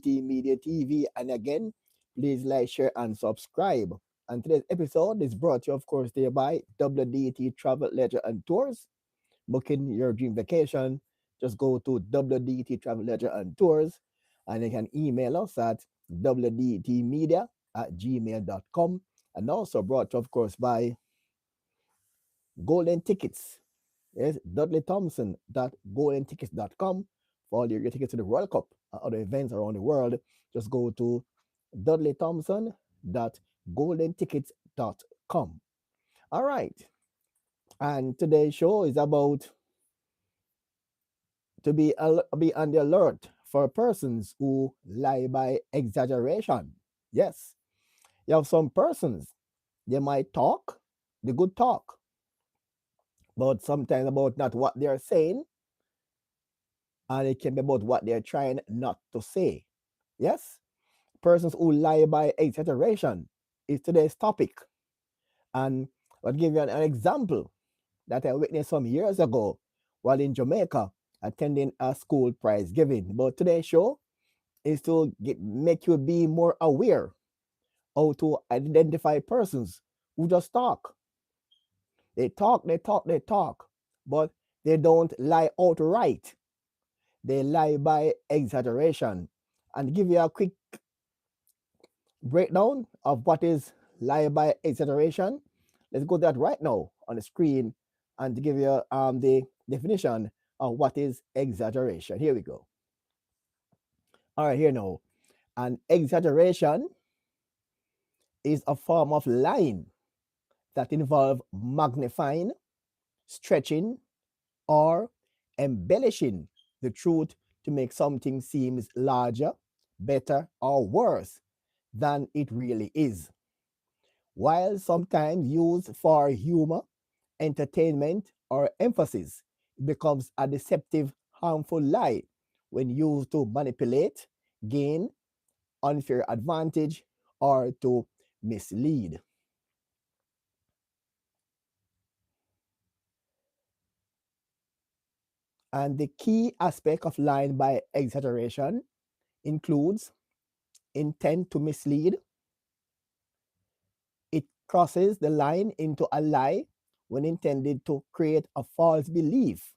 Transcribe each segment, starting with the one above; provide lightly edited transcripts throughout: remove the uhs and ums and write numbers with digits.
Media TV. And again, please like, share, and subscribe. And today's episode is brought to you, of course, there by WDT Travel, Leisure, and Tours. Booking your dream vacation, just go to WDT Travel, Leisure, and Tours, and you can email us at wdtmedia@gmail.com. And also brought to you, of course, by Golden Tickets. Yes, Dudley Thompson Thompson.goldentickets.com for all your tickets to the World Cup and other events around the world. Just go to Dudley Thompson.goldentickets.com. All right. And today's show is about to be on the alert for persons who lie by exaggeration. Yes. You have some persons, they might talk the good talk, but sometimes about not what they're saying, and it can be about what they're trying not to say. Yes? Persons who lie by exaggeration is today's topic. And I'll give you an example that I witnessed some years ago while in Jamaica attending a school prize giving. But today's show is to make you be more aware how to identify persons who just talk. They talk, they talk, they talk, but they don't lie outright. They lie by exaggeration. And to give you a quick breakdown of what is lie by exaggeration, let's go to that right now on the screen and to give you the definition of what is exaggeration. Here we go. All right, here now. An exaggeration is a form of lying that involve magnifying, stretching, or embellishing the truth to make something seem larger, better, or worse than it really is. While sometimes used for humor, entertainment, or emphasis, it becomes a deceptive, harmful lie when used to manipulate, gain unfair advantage, or to mislead. And the key aspect of lying by exaggeration includes intent to mislead. It crosses the line into a lie when intended to create a false belief,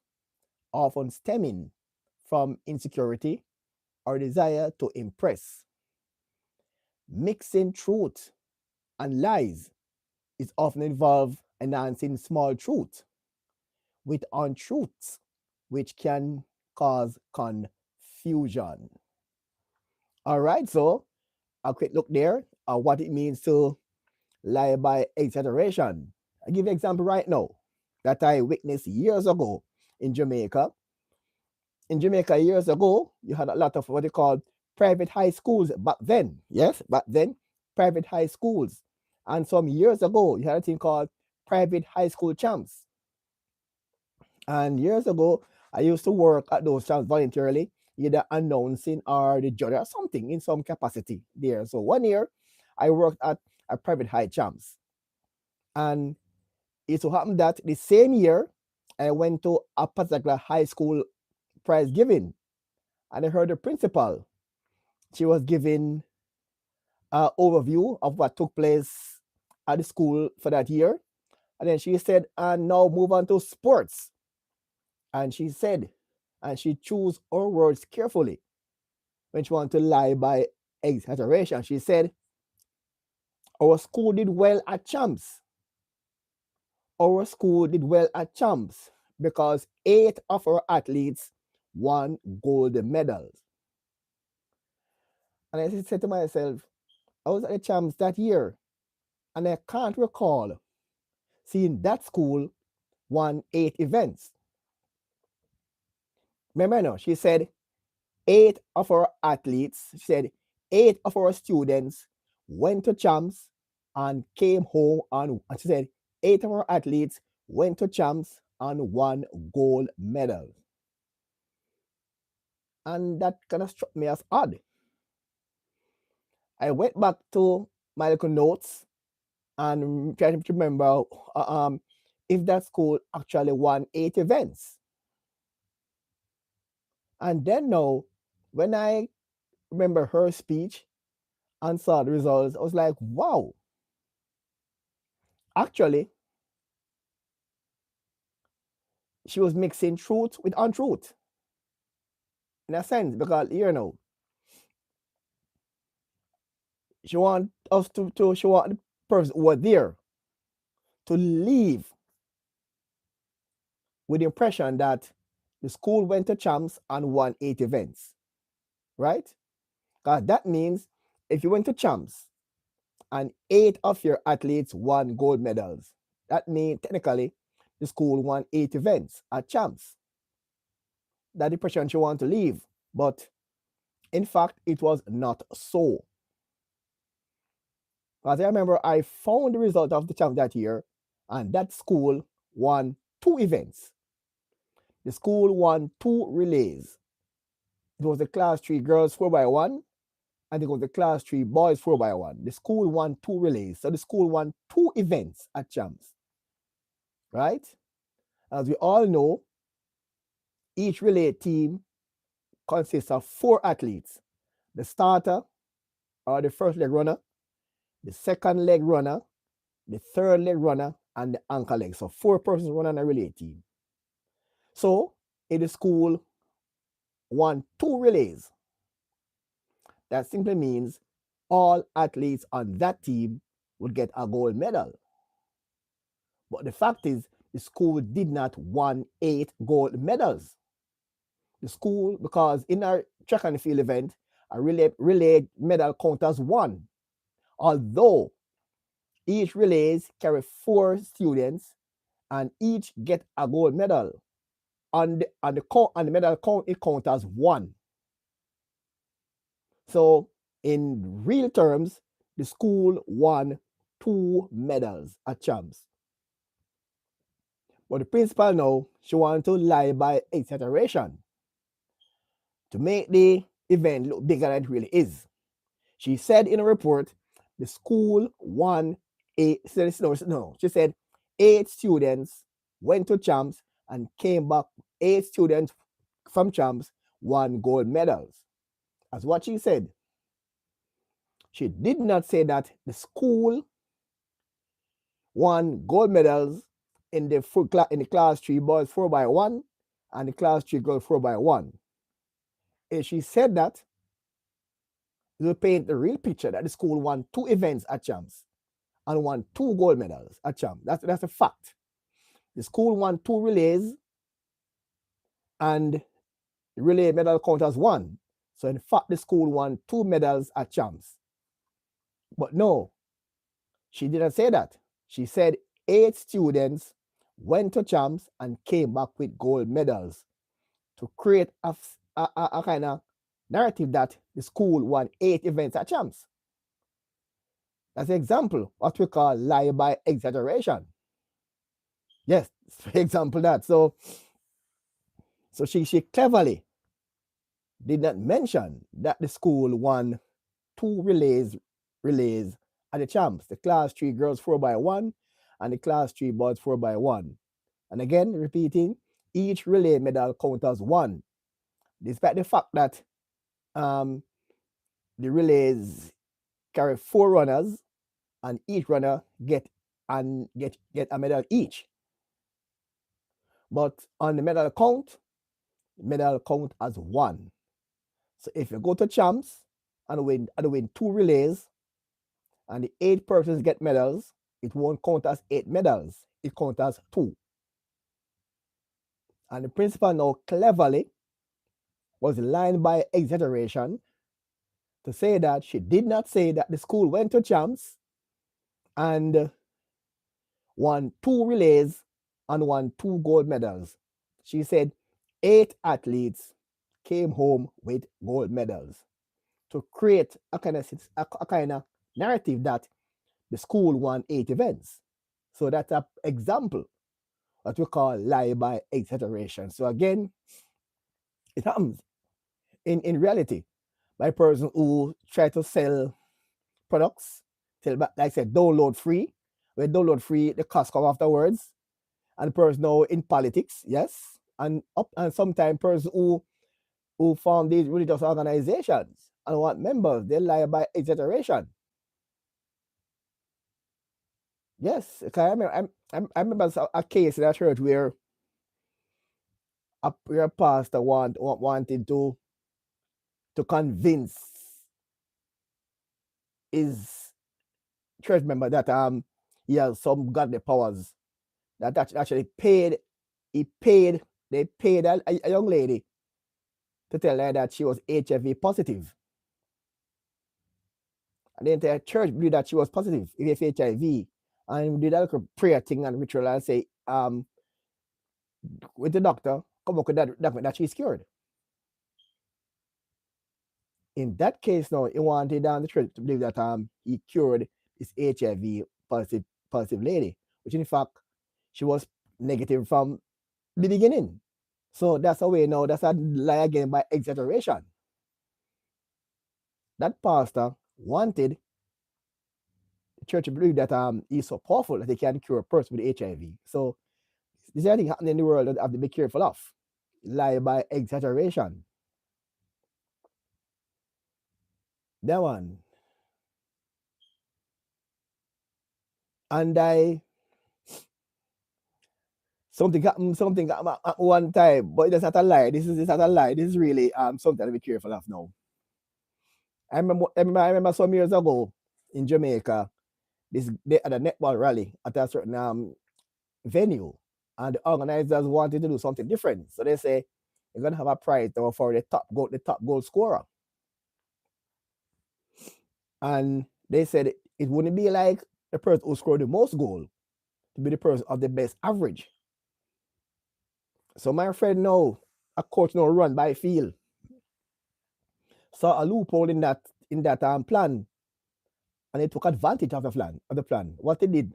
often stemming from insecurity or desire to impress. Mixing truth and lies is often involved enhancing small truth with untruths, which can cause confusion. All right, so a quick look there at what it means to lie by exaggeration. I give you an example right now that I witnessed years ago in Jamaica. In Jamaica, years ago, you had a lot of what they call private high schools back then. Yes, back then, private high schools. And some years ago, you had a thing called private high school champs. And years ago, I used to work at those champs voluntarily, either announcing or the judge or something in some capacity there. So one year, I worked at a private high champs. And it so happened that the same year, I went to a particular high school prize giving, and I heard the principal. She was giving an overview of what took place at the school for that year. And then she said, and now move on to sports. And she said, and she chose her words carefully when she wanted to lie by exaggeration. She said, our school did well at champs. Our school did well at champs because 8 of our athletes won gold medals. And I said to myself, I was at the champs that year, and I can't recall seeing that school won 8 events. Remember now, she said 8 of our athletes, she said 8 of our students went to champs and came home and she said 8 of our athletes went to champs and won gold medals. And that kind of struck me as odd. I went back to my little notes and tried to remember if that school actually won 8 events. And then now, when I remember her speech and saw the results, I was like, wow. Actually, she was mixing truth with untruth in a sense, because she want us to she want the person who were there to leave with the impression that the school went to champs and won 8 events, right? Because that means if you went to champs and 8 of your athletes won gold medals, that means technically the school won 8 events at champs. That the impression she want to leave, but in fact, it was not so. Because I remember I found the result of the champ that year, and that school won 2 events. The school won 2 relays. It was the class 3 girls 4x1, and it was the class 3 boys 4x1. The school won 2 relays. So the school won 2 events at champs. Right? As we all know, each relay team consists of 4 athletes. The starter, or the first leg runner, the second leg runner, the third leg runner, and the anchor leg. So 4 persons run on a relay team. So in the school won 2 relays. That simply means all athletes on that team would get a gold medal. But the fact is, the school did not won 8 gold medals. The school, because in our track and field event, a relay medal count as 1. Although each relays carry 4 students and each get a gold medal. On the medal count, it counts as 1. So in real terms, the school won 2 medals at champs. But the principal now, she wanted to lie by exaggeration to make the event look bigger than it really is. She said in a report, the school won she said 8 students went to champs and came back. 8 students from champs won gold medals. That's what she said. She did not say that the school won gold medals in the class 3 boys 4x1 and the class 3 girls 4x1. If she said that, it will paint the real picture that the school won 2 events at champs and won 2 gold medals at champs. That's a fact. The school won 2 relays and the relay medal count as 1. So in fact, the school won 2 medals at champs. But no, she didn't say that. She said 8 students went to champs and came back with gold medals to create a kind of narrative that the school won 8 events at champs. That's an example, what we call lie by exaggeration. Yes, for example that. So she cleverly did not mention that the school won 2 relays at the champs, the class 3 girls 4x1 and the class 3 boys 4x1. And again, repeating, each relay medal count as 1, despite the fact that the relays carry 4 runners and each runner get a medal each. But on the medal count as 1. So if you go to champs and win 2 relays and the 8 persons get medals, it won't count as 8 medals. It counts as 2. And the principal now cleverly was lying by exaggeration to say that she did not say that the school went to champs and won 2 relays and won 2 gold medals. She said 8 athletes came home with gold medals to create a kind of narrative that the school won 8 events. So that's an example what we call lie by exaggeration. So again, it happens in reality by a person who try to sell products, like I said, download free. When download free, the cost come afterwards. And the person now in politics, yes, and sometimes person who form these religious organizations And what members, they lie by exaggeration. Yes, because I remember a case in a church where a pastor wanted to convince his church member that he has some godly powers that actually paid he paid they paid a young lady to tell her that she was HIV positive. And the entire church believed that she was positive with HIV. And we did a little prayer thing and ritual and say, with the doctor, come up with that document that she's cured. In that case, now, he wanted the church to believe that he cured this HIV positive lady, which in fact, she was negative from the beginning. So that's a way now, that's a lie again by exaggeration. That pastor wanted the church to believe that he's so powerful that he can cure a person with HIV. So this is anything happening in the world that I have to be careful of. Lie by exaggeration. That one. And something happened at one time, but it's not a lie. This is not a lie. This is really something to be careful of now. I remember some years ago in Jamaica, they had a netball rally at a certain venue, and the organizers wanted to do something different. So they say you're gonna have a prize for the top goal scorer. And they said it wouldn't be like the person who scored the most goal to be the person of the best average. So my friend now, a coach now run by field, saw a loophole in that plan, and he took advantage of the plan. What he did,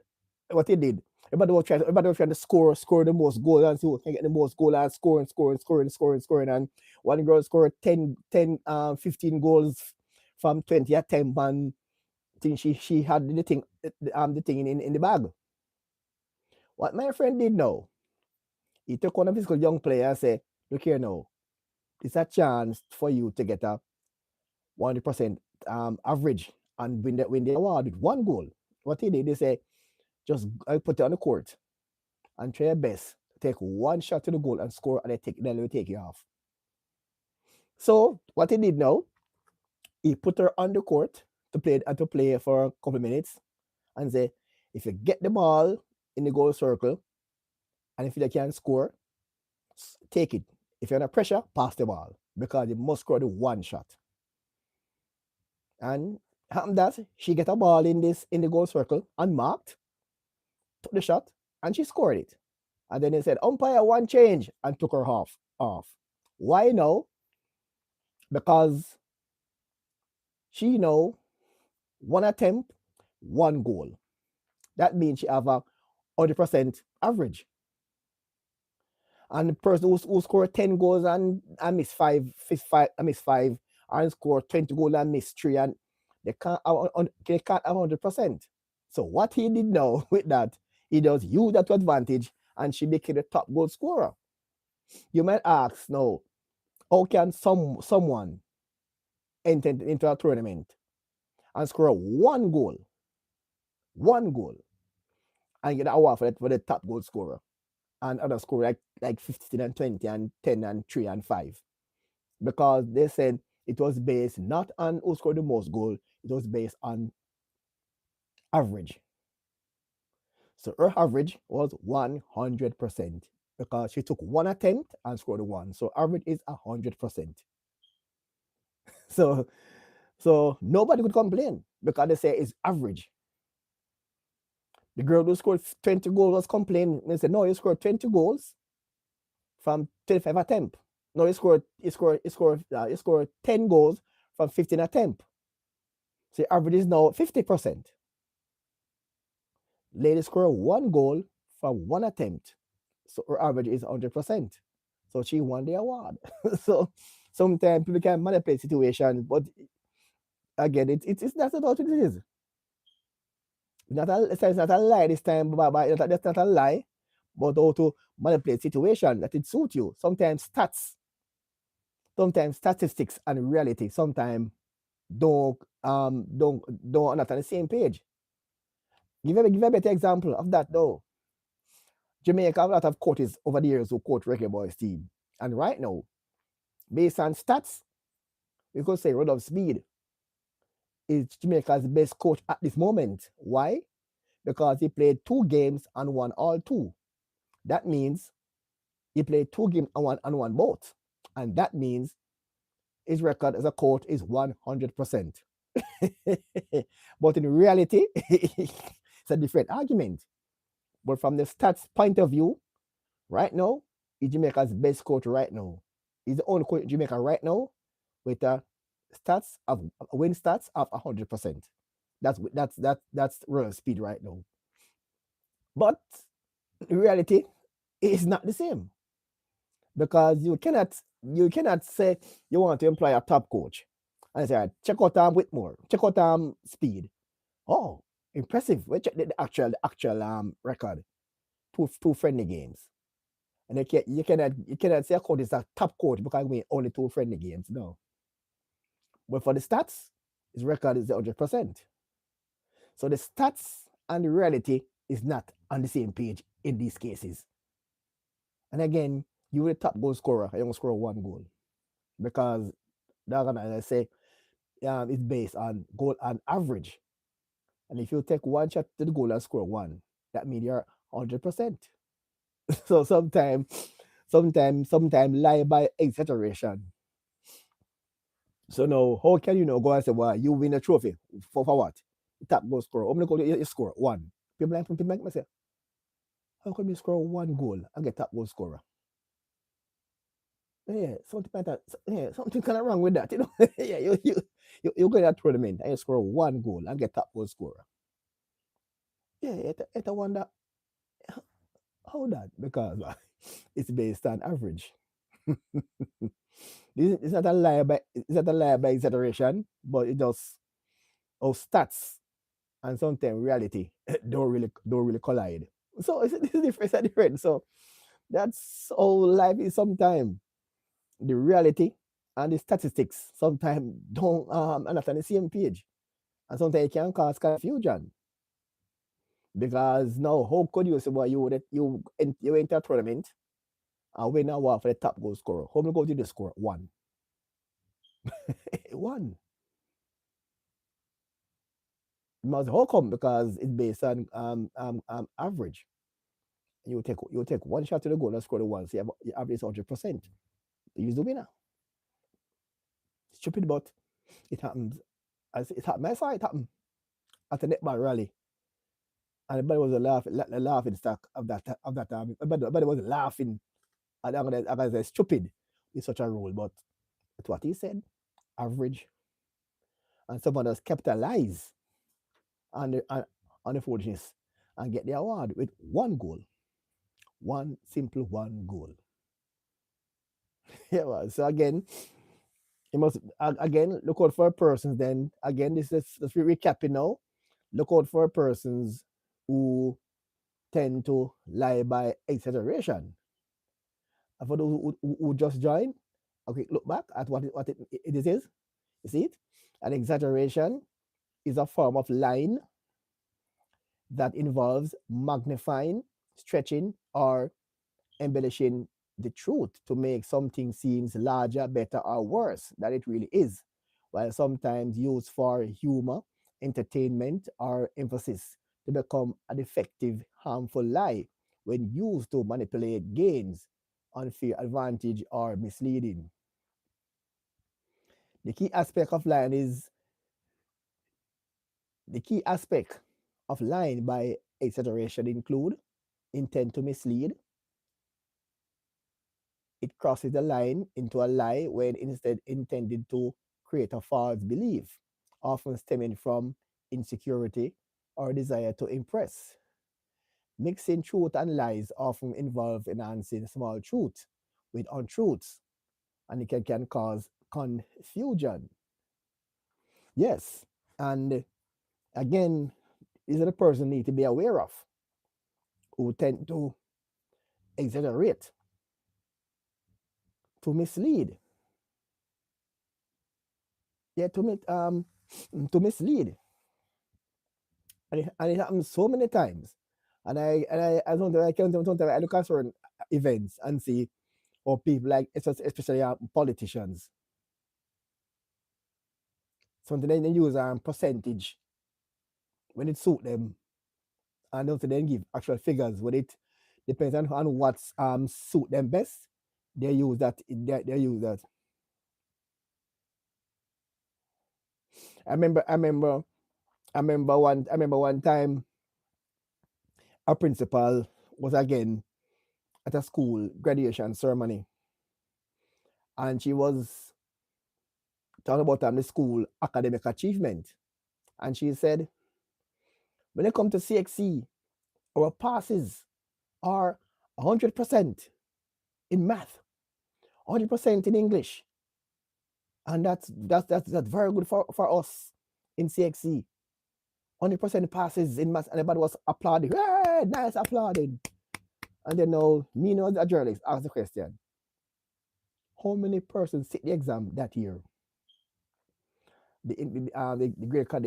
everybody was trying to score the most goal and see who can get the most goal and scoring. And one girl scored 15 goals from 20 attempts, and think she had the thing in the bag. What my friend did now, he took one of his young players and said, look here now, it's a chance for you to get a 100% average and win the award with one goal. What he did, they say, just put it on the court and try your best to take one shot to the goal and score, and then they will take you off. So what he did now, he put her on the court to play for a couple of minutes and say, if you get the ball in the goal circle and if you can score, take it. If you're under pressure, pass the ball because you must score the one shot. And happened that she get a ball in the goal circle unmarked, took the shot, and she scored it. And then they said, umpire one change, and took her off. Why no? Because she know one attempt, one goal. That means she have a 100% average. And the person who scored 10 goals and miss five, and score 20 goals and miss three, and they can't have 100%. So what he did now with that, he does use that to advantage, and she became the top goal scorer. You might ask now, how can someone enter into a tournament and score one goal, and get an award for the top goal scorer, and others score like 15 and 20 and 10 and 3 and 5? Because they said it was based not on who scored the most goal, it was based on average. So her average was 100% because she took one attempt and scored one. So average is 100%. So nobody could complain because they say it's average. The girl who scored 20 goals was complaining. They said, no, you scored 20 goals from 25 attempts. No, you scored 10 goals from 15 attempts. So average is now 50%. Lady scored one goal from one attempt. So her average is 100%. So she won the award. So sometimes people can manipulate situations, but again, it's that's not what it is. It's not a lie this time, but that's not a lie, but how to manipulate situation that it suit you. Sometimes statistics and reality sometimes don't don't are not on the same page. Give a better example of that though. Jamaica have a lot of coaches over the years who coach Reggae Boys team. And right now, based on stats, we could say Rod of Speed is Jamaica's best coach at this moment. Why? Because he played 2 games and won all two. That means he played 2 games and won both. And that means his record as a coach is 100%. But in reality, it's a different argument. But from the stats point of view, right now, he's Jamaica's best coach right now. He's the only coach in Jamaica right now with a stats of win stats of 100%. That's real speed right now. But in reality, it's not the same because you cannot say you want to employ a top coach and say check out Whitmore, check out speed. Oh, impressive. We check the actual record. Two friendly games. And you cannot say a coach is a top coach because we only 2 friendly games. No. But for the stats, his record is 100%. So the stats and the reality is not on the same page in these cases. And again, you were the top goal scorer, you only score 1 goal. Because they're gonna say it's based on goal and average. And if you take one shot to the goal and score one, that means you're 100%. So sometimes lie by exaggeration. So now, how can you know go and say, well, you win a trophy for what? Top goal scorer. How many goals you score? One. People like me say, how come you score 1 goal and get top goal scorer? Yeah, something like that. Yeah, something kind of wrong with that, you know. Yeah, you go to that tournament and you score 1 goal and get top goal scorer. Yeah, it wonder how that because it's based on average. It's not a lie by exaggeration, but it just stats and sometimes reality don't really collide. So it's a different. So that's how life is sometimes. The reality and the statistics sometimes don't are not on the same page. And sometimes it can cause confusion. Because now how could you say well you enter a tournament and win a war for the top goal scorer? How many goals did you score? One. One. Must how come? Because it's based on average. You take one shot to the goal and score the one. So you average 100%. Use the winner. Stupid, but it happens. As it happened. I saw it happen at the netball rally, and everybody was laughing stock of that time. Everybody was laughing at the stupid with such a rule, but it's what he said. Average, and someone else capitalize on the foolishness and get the award with 1 goal, one simple 1 goal. Yeah, well, so again, you must again look out for persons. Then again, this is let's recapping now. Look out for persons who tend to lie by exaggeration. And for those who just joined, okay, look back at it is. You see it? An exaggeration is a form of lying that involves magnifying, stretching, or embellishing the truth to make something seems larger, better, or worse than it really is, while sometimes used for humor, entertainment, or emphasis to become an effective, harmful lie when used to manipulate gains, unfair advantage, or misleading. The key aspect of lying is the key aspect of lying by exaggeration include intent to mislead. It crosses the line into a lie when instead intended to create a false belief, often stemming from insecurity or desire to impress. Mixing truth and lies often involve enhancing small truth with untruths, and it can cause confusion. Yes, and again, these are the person need to be aware of who tend to exaggerate, to mislead. yeah, to mislead, and it happens so many times. I sometimes I look at certain events and see, or people like especially politicians. Sometimes they use percentage when it suit them, and also then give actual figures when it depends on what's suit them best. They use that. They use that. I remember. I remember. I remember one time a principal was again at a school graduation ceremony, and she was talking about the school academic achievement, and she said, when it comes to CXC, our passes are 100% in math, 100% in English, and that's very good for us in CXC. 100% passes in math, and everybody was applauding. Hey, nice applauding. And then now, me, know, a journalist asked the question: how many persons take the exam that year? The grade card,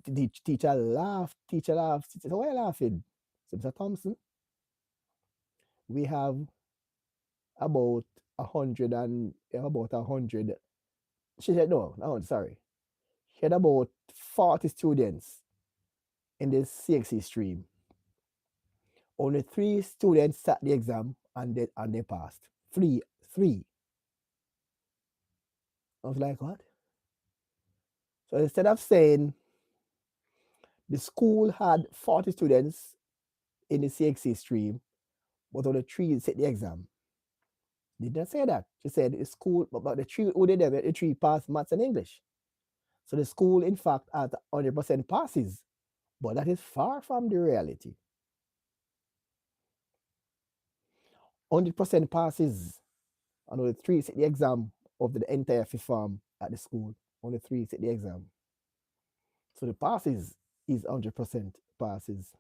the teacher laughed. Teacher laughed. Teacher said, why are you laughing? So, Mr. Thompson, we have about 100. She said, no, no, sorry. She had about 40 students in the CXC stream. Only 3 students sat the exam and they passed. Three. I was like, what? So instead of saying the school had 40 students in the CXC stream, but only 3 sit the exam, did not say that. She said the school, but the 3 who did them, the 3 passed maths and English. So the school, in fact, had 100% passes, but that is far from the reality. 100% passes, and only 3 sit the exam of the entire fifth form at the school. Only 3 sit the exam. So the passes is 100% passes.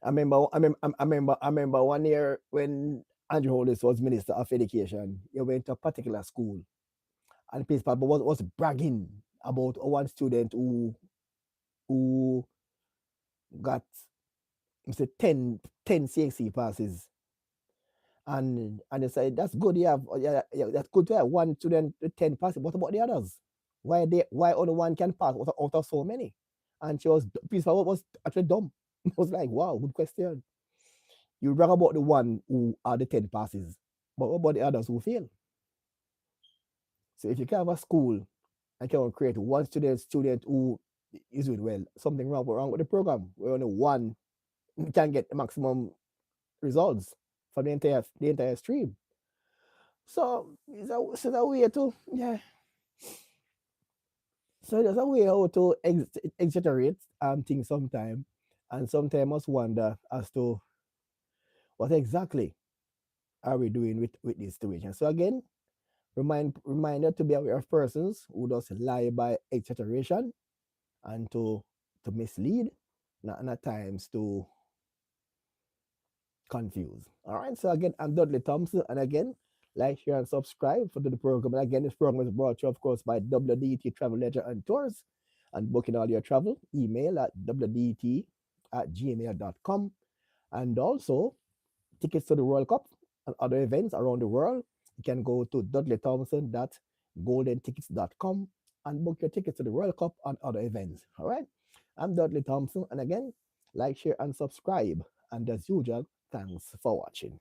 I remember one year when Andrew Hollis was Minister of Education. He went to a particular school, and the principal was bragging about one student who got, say, 10 CXC passes. And they said, that's good. You have, yeah, yeah, that's good to have one student with 10 passes. What about the others? Why only one can pass out of so many? And principal was actually dumb. I was like, wow, good question. You brag about the one who are the 10 passes, but what about the others who fail? So if you can have a school and can create one student who is doing well, something wrong with the program, where only one can get the maximum results from the entire stream. So it's a way to, yeah. So there's a way how to exaggerate things sometimes, and sometimes I must wonder as to what exactly are we doing with this situation. So again, reminder to be aware of persons who does lie by exaggeration and to mislead, and at times to confuse. All right. So again, I'm Dudley Thompson, and again, like, share, and subscribe for the program. And again, this program is brought to you, of course, by WDT Travel, Leisure, and Tours. And booking all your travel, email at wdt@gmail.com. And also, tickets to the World Cup and other events around the world, you can go to dudleythompson.goldentickets.com and book your tickets to the World Cup and other events. All right. I'm Dudley Thompson. And again, like, share, and subscribe. And as usual, thanks for watching.